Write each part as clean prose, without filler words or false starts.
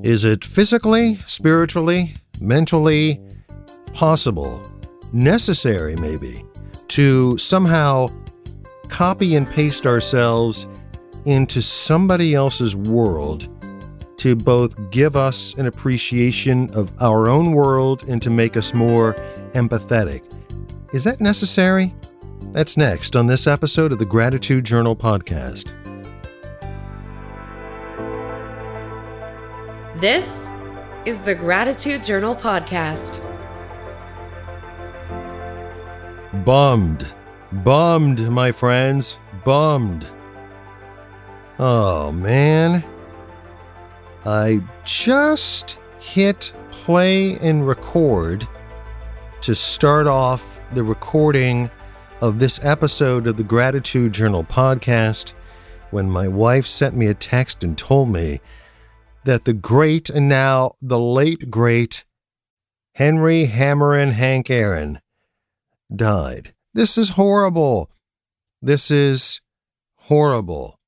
Is it physically, spiritually, mentally possible, necessary maybe, to somehow copy and paste ourselves into somebody else's world to both give us an appreciation of our own world and to make us more empathetic? Is that necessary? That's next on this episode of the Gratitude Journal podcast. This is the Gratitude Journal podcast. Bummed, my friends, bummed. Oh man, I just hit play and record to start off the recording of this episode of the Gratitude Journal podcast when my wife sent me a text and told me that the great and now the late great Henry Hammerin' Hank Aaron died. This is horrible. This is horrible.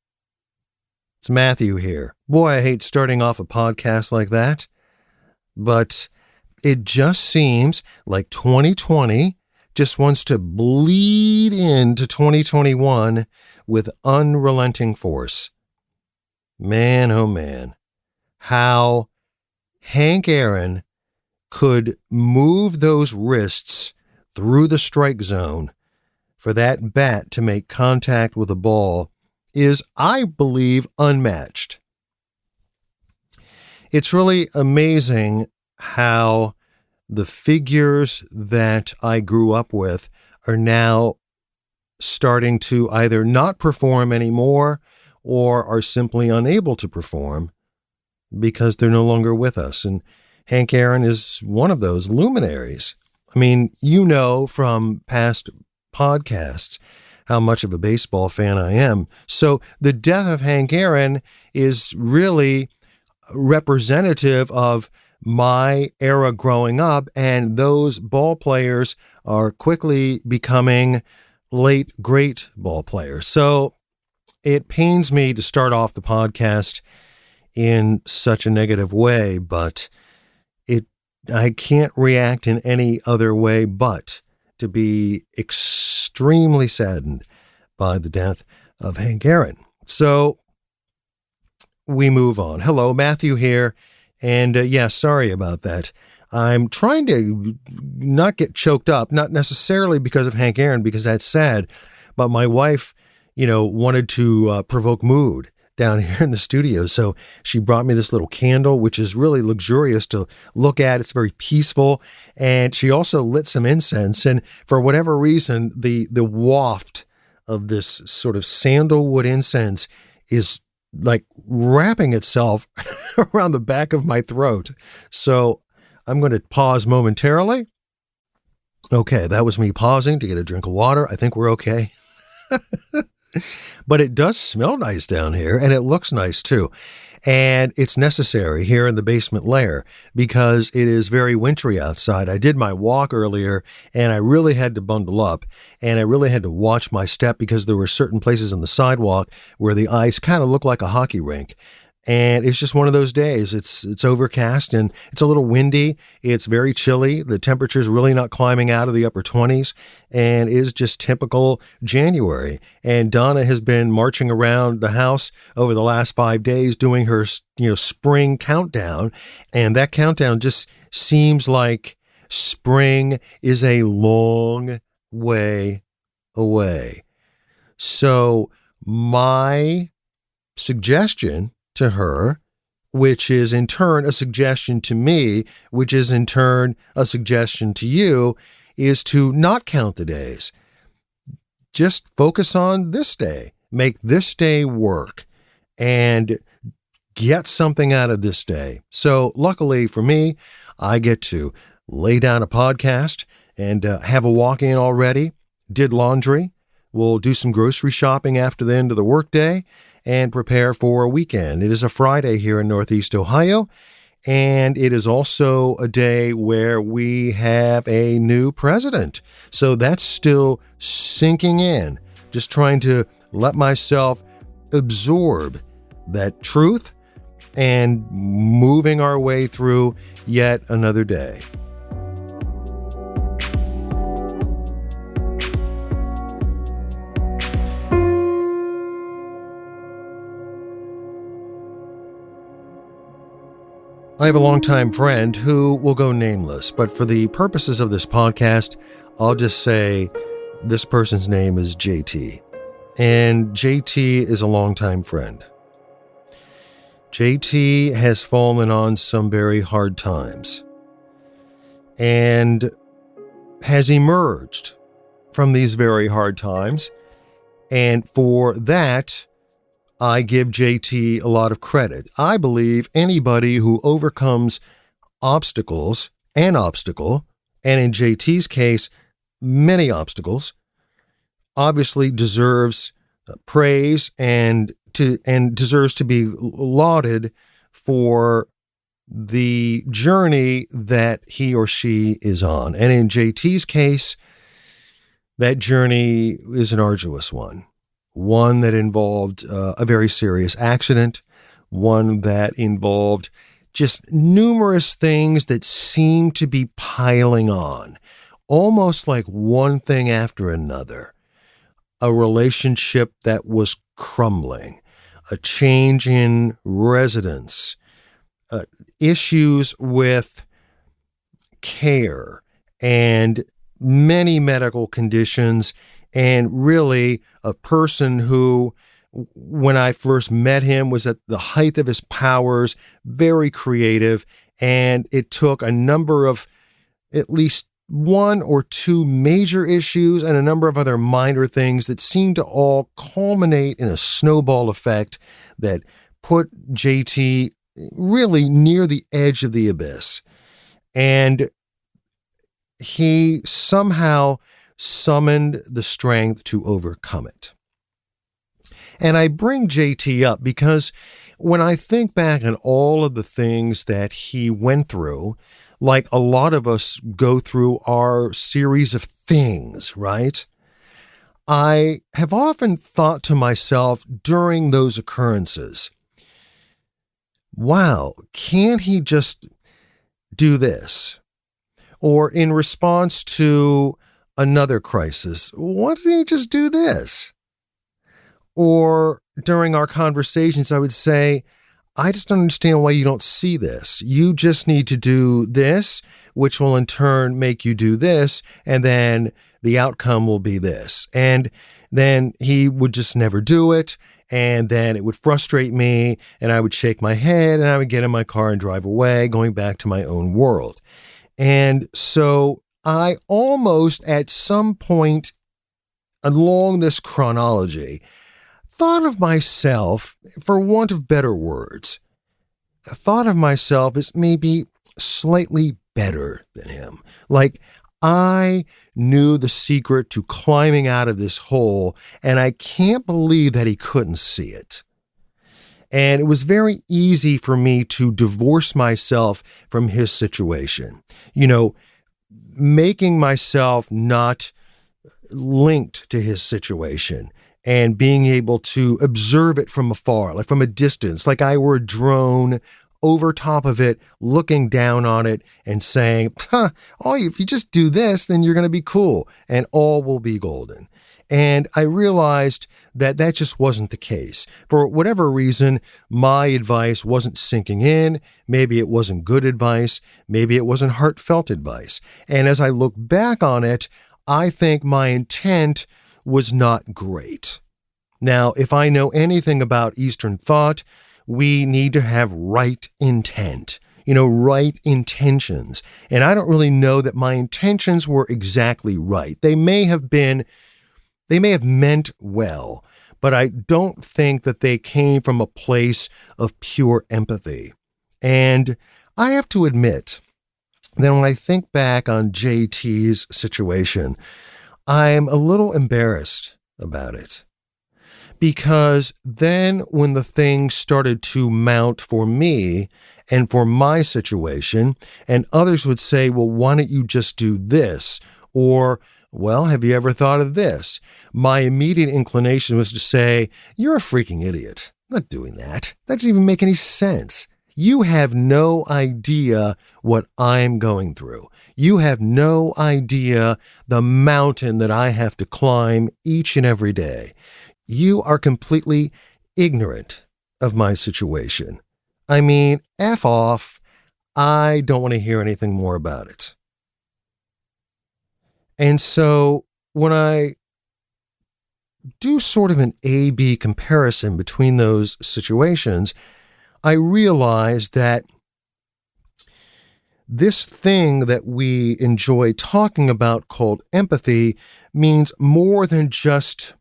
It's Matthew here. Boy, I hate starting off a podcast like that, but it just seems like 2020 just wants to bleed into 2021 with unrelenting force. Man, oh man. How Hank Aaron could move those wrists through the strike zone for that bat to make contact with a ball is, I believe, unmatched. It's really amazing how the figures that I grew up with are now starting to either not perform anymore or are simply unable to perform because they're no longer with us. And Hank Aaron is one of those luminaries. I mean, you know from past podcasts how much of a baseball fan I am. So the death of Hank Aaron is really representative of my era growing up, and those ball players are quickly becoming late great ball players. So it pains me to start off the podcast in such a negative way, but I can't react in any other way but to be extremely saddened by the death of Hank Aaron. So we move on. Hello, Matthew here. And sorry about that. I'm trying to not get choked up, not necessarily because of Hank Aaron, because that's sad, but my wife, wanted to provoke mood down here in the studio. So she brought me this little candle, which is really luxurious to look at. It's very peaceful. And she also lit some incense. And for whatever reason, the waft of this sort of sandalwood incense is like wrapping itself around the back of my throat. So I'm going to pause momentarily. Okay, that was me pausing to get a drink of water. I think we're okay. But it does smell nice down here, and it looks nice too. And it's necessary here in the basement lair because it is very wintry outside. I did my walk earlier, and I really had to bundle up, and I really had to watch my step because there were certain places on the sidewalk where the ice kind of looked like a hockey rink. And it's just one of those days. It's overcast and it's a little windy. It's very chilly. The temperature's really not climbing out of the upper 20s and is just typical January. And Donna has been marching around the house over the last 5 days doing her, spring countdown. And that countdown just seems like spring is a long way away. So my suggestion to her, which is in turn a suggestion to me, which is in turn a suggestion to you, is to not count the days. Just focus on this day. Make this day work and get something out of this day. So luckily for me, I get to lay down a podcast and have a walk-in already, did laundry. We'll do some grocery shopping after the end of the workday and prepare for a weekend. It is a Friday here in Northeast Ohio, and it is also a day where we have a new president. So that's still sinking in, just trying to let myself absorb that truth and moving our way through yet another day. I have a longtime friend who will go nameless, but for the purposes of this podcast, I'll just say this person's name is JT. And JT is a longtime friend. JT has fallen on some very hard times and has emerged from these very hard times. And for that, I give JT a lot of credit. I believe anybody who overcomes obstacles, and in JT's case, many obstacles, obviously deserves praise and deserves to be lauded for the journey that he or she is on. And in JT's case, that journey is an arduous one that involved a very serious accident, one that involved just numerous things that seemed to be piling on, almost like one thing after another. A relationship that was crumbling, a change in residence, issues with care, and many medical conditions, and really a person who, when I first met him, was at the height of his powers, very creative, and it took a number of at least one or two major issues and a number of other minor things that seemed to all culminate in a snowball effect that put JT really near the edge of the abyss. And he somehow summoned the strength to overcome it. And I bring JT up because when I think back on all of the things that he went through, like a lot of us go through our series of things, right? I have often thought to myself during those occurrences, wow, can't he just do this? Or in response to another crisis, why doesn't he just do this? Or during our conversations, I would say, I just don't understand why you don't see this. You just need to do this, which will in turn make you do this, and then the outcome will be this. And then he would just never do it, and then it would frustrate me, and I would shake my head, and I would get in my car and drive away, going back to my own world. And so I almost at some point along this chronology thought of myself, for want of better words, I thought of myself as maybe slightly better than him. Like I knew the secret to climbing out of this hole, and I can't believe that he couldn't see it. And it was very easy for me to divorce myself from his situation. You know, making myself not linked to his situation and being able to observe it from afar, like from a distance, like I were a drone over top of it, looking down on it and saying, if you just do this, then you're going to be cool and all will be golden. And I realized that that just wasn't the case. For whatever reason, my advice wasn't sinking in. Maybe it wasn't good advice. Maybe it wasn't heartfelt advice. And as I look back on it, I think my intent was not great. Now, if I know anything about Eastern thought, we need to have right intent, right intentions. And I don't really know that my intentions were exactly right. They may have meant well, but I don't think that they came from a place of pure empathy. And I have to admit that when I think back on JT's situation, I'm a little embarrassed about it. Because then when the things started to mount for me and for my situation, and others would say, well, why don't you just do this? Or, well, have you ever thought of this? My immediate inclination was to say, you're a freaking idiot. I'm not doing that. That doesn't even make any sense. You have no idea what I'm going through. You have no idea the mountain that I have to climb each and every day. You are completely ignorant of my situation. I mean, F off. I don't want to hear anything more about it. And so when I do sort of an A-B comparison between those situations, I realize that this thing that we enjoy talking about called empathy means more than just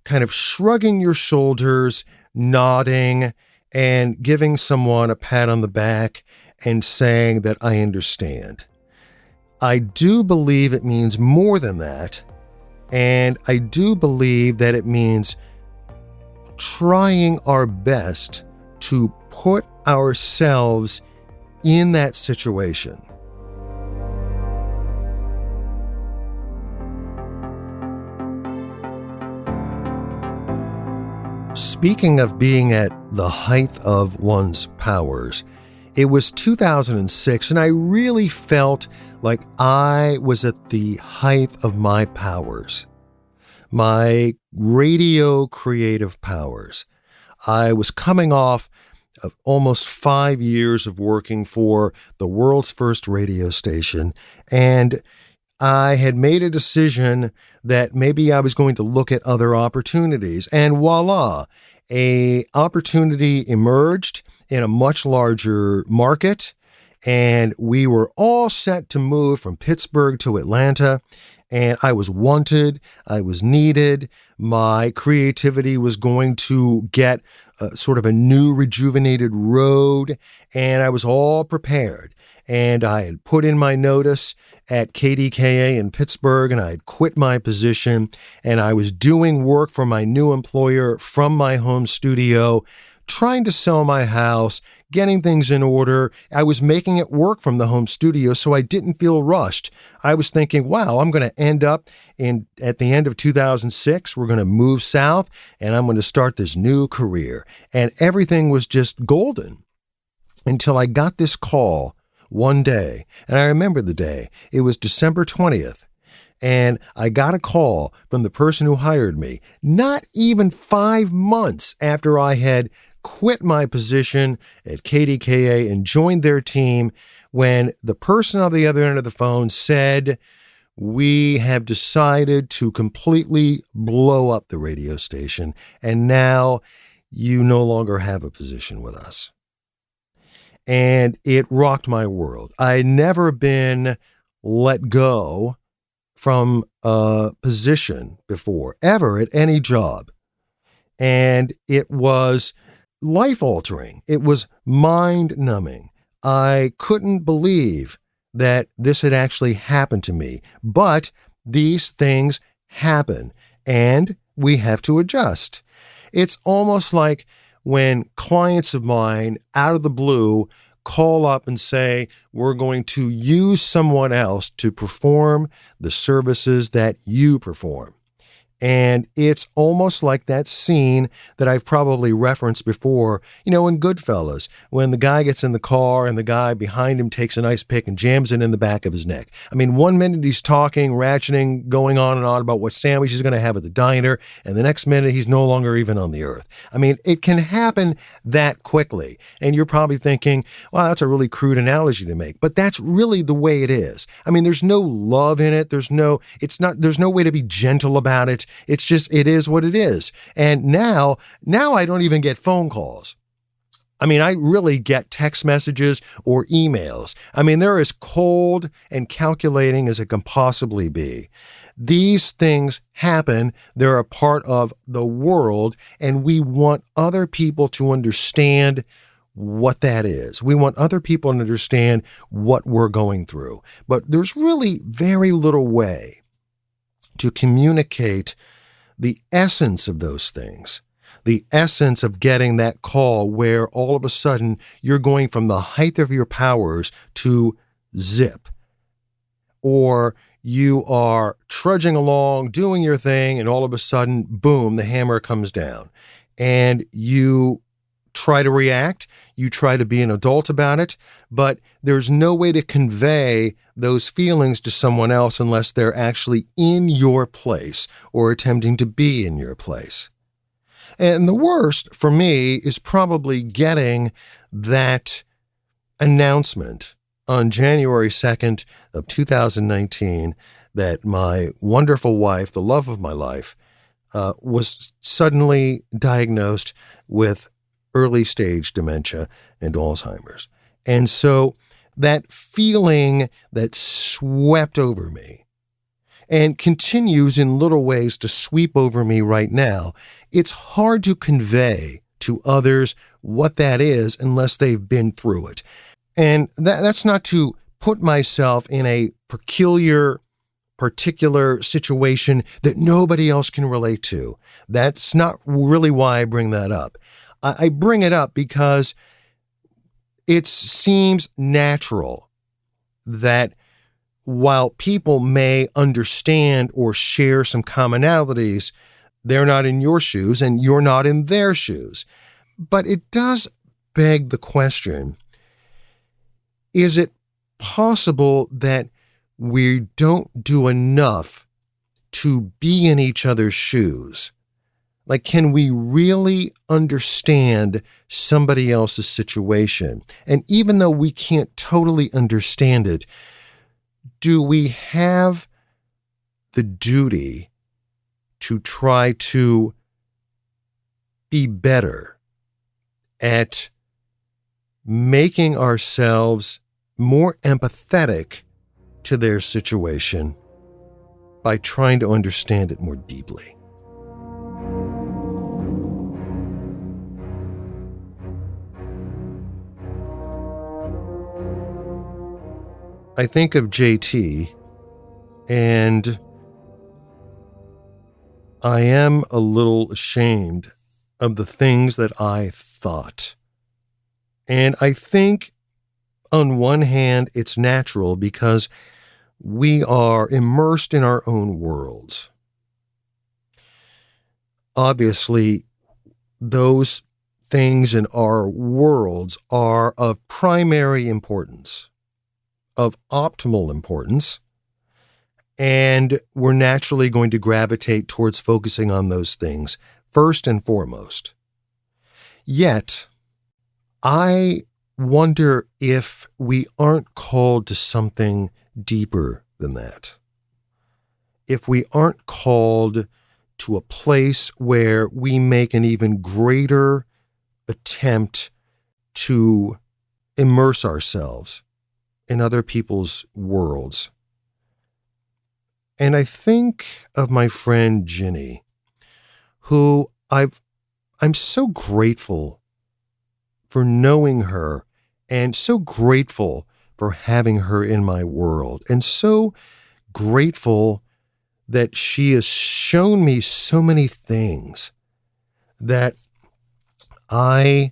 kind of shrugging your shoulders, nodding, and giving someone a pat on the back and saying that I understand. I do believe it means more than that, and I do believe that it means trying our best to put ourselves in that situation. Speaking of being at the height of one's powers, it was 2006, and I really felt like I was at the height of my powers, my radio creative powers. I was coming off of almost 5 years of working for the world's first radio station, and I had made a decision that maybe I was going to look at other opportunities, and voila, an opportunity emerged in a much larger market, and we were all set to move from Pittsburgh to Atlanta, and I was wanted, I was needed, my creativity was going to get sort of a new rejuvenated road, and I was all prepared. And I had put in my notice at KDKA in Pittsburgh, and I had quit my position, and I was doing work for my new employer from my home studio, trying to sell my house, getting things in order. I was making it work from the home studio, so I didn't feel rushed. I was thinking, wow, I'm going to end up at the end of 2006, we're going to move south, and I'm going to start this new career. And everything was just golden until I got this call one day, and I remember the day. It was December 20th, and I got a call from the person who hired me, not even 5 months after I had quit my position at KDKA and joined their team, when the person on the other end of the phone said, "We have decided to completely blow up the radio station, and now you no longer have a position with us." And it rocked my world. I'd never been let go from a position before, ever, at any job. And it was life-altering. It was mind-numbing. I couldn't believe that this had actually happened to me. But these things happen, and we have to adjust. It's almost like when clients of mine, out of the blue, call up and say, we're going to use someone else to perform the services that you perform. And it's almost like that scene that I've probably referenced before, in Goodfellas, when the guy gets in the car and the guy behind him takes an ice pick and jams it in the back of his neck. I mean, 1 minute he's talking, ratcheting, going on and on about what sandwich he's going to have at the diner, and the next minute he's no longer even on the earth. I mean, it can happen that quickly. And you're probably thinking, well, that's a really crude analogy to make, but that's really the way it is. I mean, there's no love in it. There's no way to be gentle about it. It's just, it is what it is. And now I don't even get phone calls. I mean, I really get text messages or emails. I mean, they're as cold and calculating as it can possibly be. These things happen. They're a part of the world, and we want other people to understand what that is. We want other people to understand what we're going through. But there's really very little way to communicate the essence of those things, the essence of getting that call where all of a sudden you're going from the height of your powers to zip, or you are trudging along, doing your thing, and all of a sudden, boom, the hammer comes down. and you try to react, you try to be an adult about it, but there's no way to convey those feelings to someone else unless they're actually in your place or attempting to be in your place. And the worst for me is probably getting that announcement on January 2nd of 2019 that my wonderful wife, the love of my life, was suddenly diagnosed with early stage dementia and Alzheimer's. And so that feeling that swept over me and continues in little ways to sweep over me right now, it's hard to convey to others what that is unless they've been through it. And that's not to put myself in a particular situation that nobody else can relate to. That's not really why I bring that up. I bring it up because it seems natural that while people may understand or share some commonalities, they're not in your shoes and you're not in their shoes. But it does beg the question, is it possible that we don't do enough to be in each other's shoes? Like, can we really understand somebody else's situation? And even though we can't totally understand it, do we have the duty to try to be better at making ourselves more empathetic to their situation by trying to understand it more deeply? I think of JT, and I am a little ashamed of the things that I thought. And I think, on one hand, it's natural because we are immersed in our own worlds. Obviously, those things in our worlds are of primary importance, of optimal importance, and we're naturally going to gravitate towards focusing on those things first and foremost. Yet, I wonder if we aren't called to something deeper than that. If we aren't called to a place where we make an even greater attempt to immerse ourselves in other people's worlds. And I think of my friend Ginny, who I'm so grateful for knowing her and so grateful for having her in my world and so grateful that she has shown me so many things that I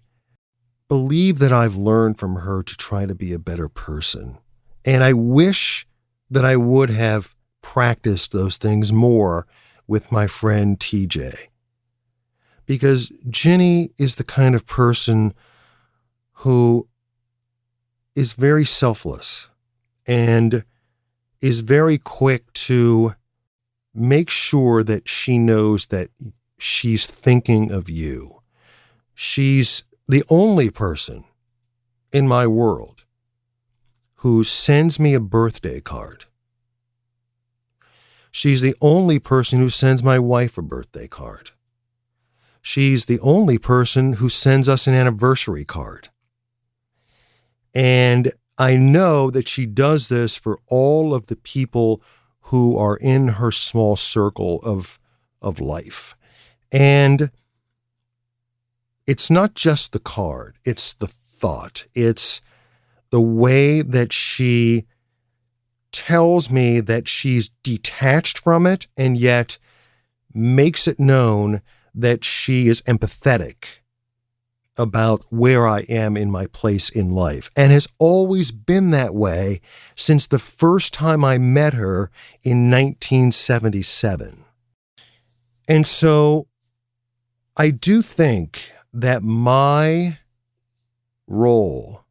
believe that I've learned from her to try to be a better person. And I wish that I would have practiced those things more with my friend TJ. Because Ginny is the kind of person who is very selfless and is very quick to make sure that she knows that she's thinking of you. She's the only person in my world who sends me a birthday card. She's the only person who sends my wife a birthday card. She's the only person who sends us an anniversary card. And I know that she does this for all of the people who are in her small circle of life. And it's not just the card, it's the thought. It's the way that she tells me that she's detached from it and yet makes it known that she is empathetic about where I am in my place in life, and has always been that way since the first time I met her in 1977. And so I do think that my role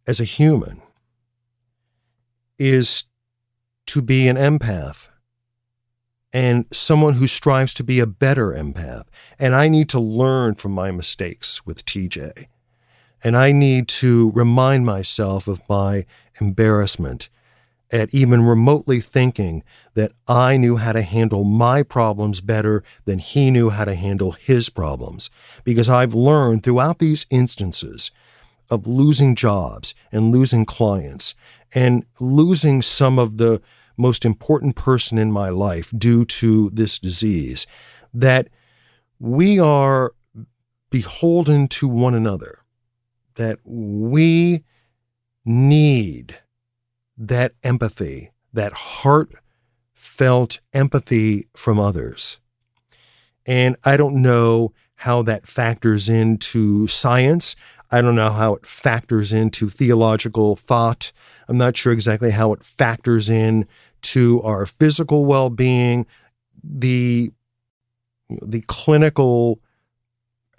as a human is to be an empath and someone who strives to be a better empath. And I need to learn from my mistakes with TJ. And I need to remind myself of my embarrassment at even remotely thinking that I knew how to handle my problems better than he knew how to handle his problems. Because I've learned throughout these instances of losing jobs and losing clients and losing some of the most important person in my life due to this disease, that we are beholden to one another, that we need that empathy, that heartfelt empathy from others. And I don't know how that factors into science. I don't know how it factors into theological thought. I'm not sure exactly how it factors in to our physical well-being, the clinical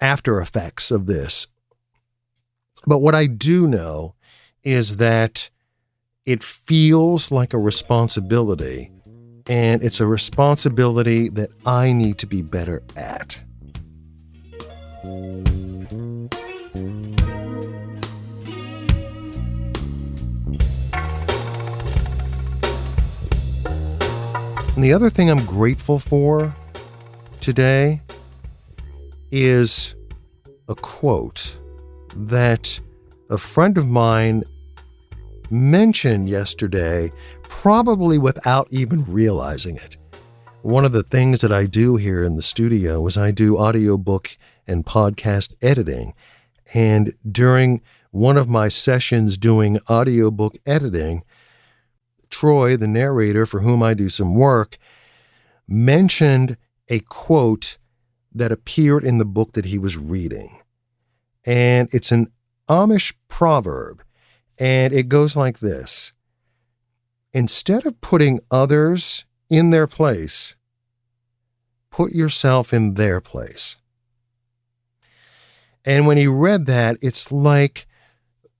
after effects of this. But what I do know is that it feels like a responsibility, and it's a responsibility that I need to be better at. And the other thing I'm grateful for today is a quote that a friend of mine mentioned yesterday, probably without even realizing it. One of the things that I do here in the studio is I do audiobook and podcast editing. And during one of my sessions doing audiobook editing, Troy, the narrator for whom I do some work, mentioned a quote that appeared in the book that he was reading. And it's an Amish proverb. And it goes like this: instead of putting others in their place, put yourself in their place. And when he read that, it's like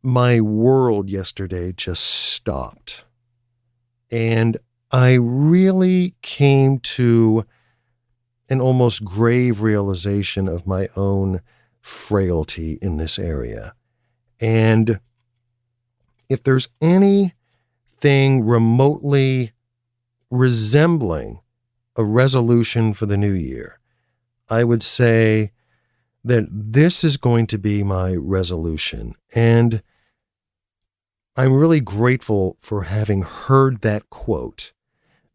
my world yesterday just stopped. And I really came to an almost grave realization of my own frailty in this area. And if there's anything remotely resembling a resolution for the new year, I would say that this is going to be my resolution. And I'm really grateful for having heard that quote,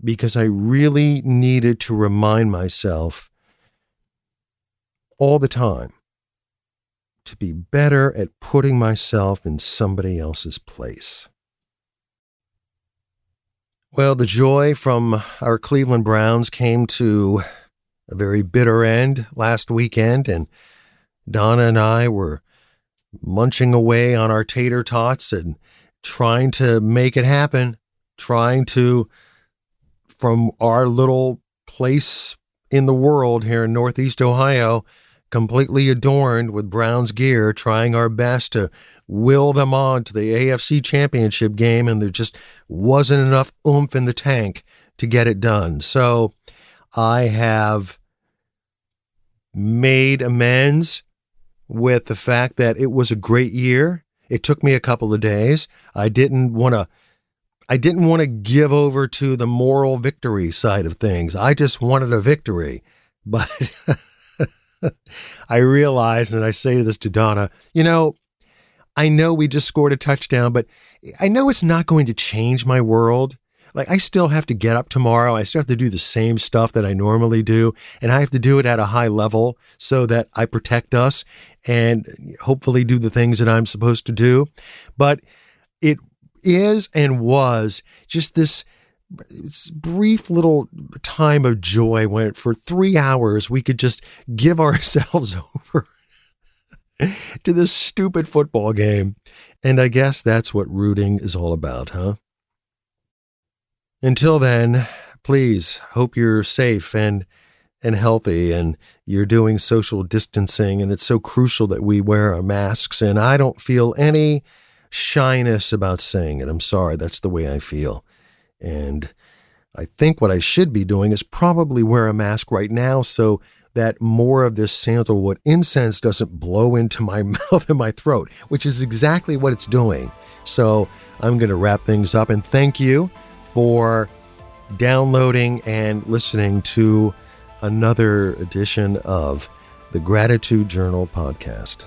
because I really needed to remind myself all the time to be better at putting myself in somebody else's place. Well, the joy from our Cleveland Browns came to a very bitter end last weekend, and Donna and I were munching away on our tater tots and trying to make it happen, trying to, from our little place in the world here in Northeast Ohio, completely adorned with Browns gear, trying our best to will them on to the AFC Championship game, and there just wasn't enough oomph in the tank to get it done. So I have made amends with the fact that it was a great year. It took me a couple of days. I didn't want to give over to the moral victory side of things. I just wanted a victory. But I realized, and I say this to Donna, I know we just scored a touchdown, but I know it's not going to change my world. Like, I still have to get up tomorrow. I still have to do the same stuff that I normally do, and I have to do it at a high level so that I protect us and hopefully do the things that I'm supposed to do. But it is and was just this brief little time of joy when for 3 hours we could just give ourselves over to this stupid football game. And I guess that's what rooting is all about, huh? Until then, please hope you're safe and and healthy, and you're doing social distancing, and it's so crucial that we wear our masks, and I don't feel any shyness about saying it. I'm sorry, that's the way I feel. And I think what I should be doing is probably wear a mask right now so that more of this sandalwood incense doesn't blow into my mouth and my throat, which is exactly what it's doing. So I'm going to wrap things up, and thank you for downloading and listening to another edition of the Gratitude Journal podcast.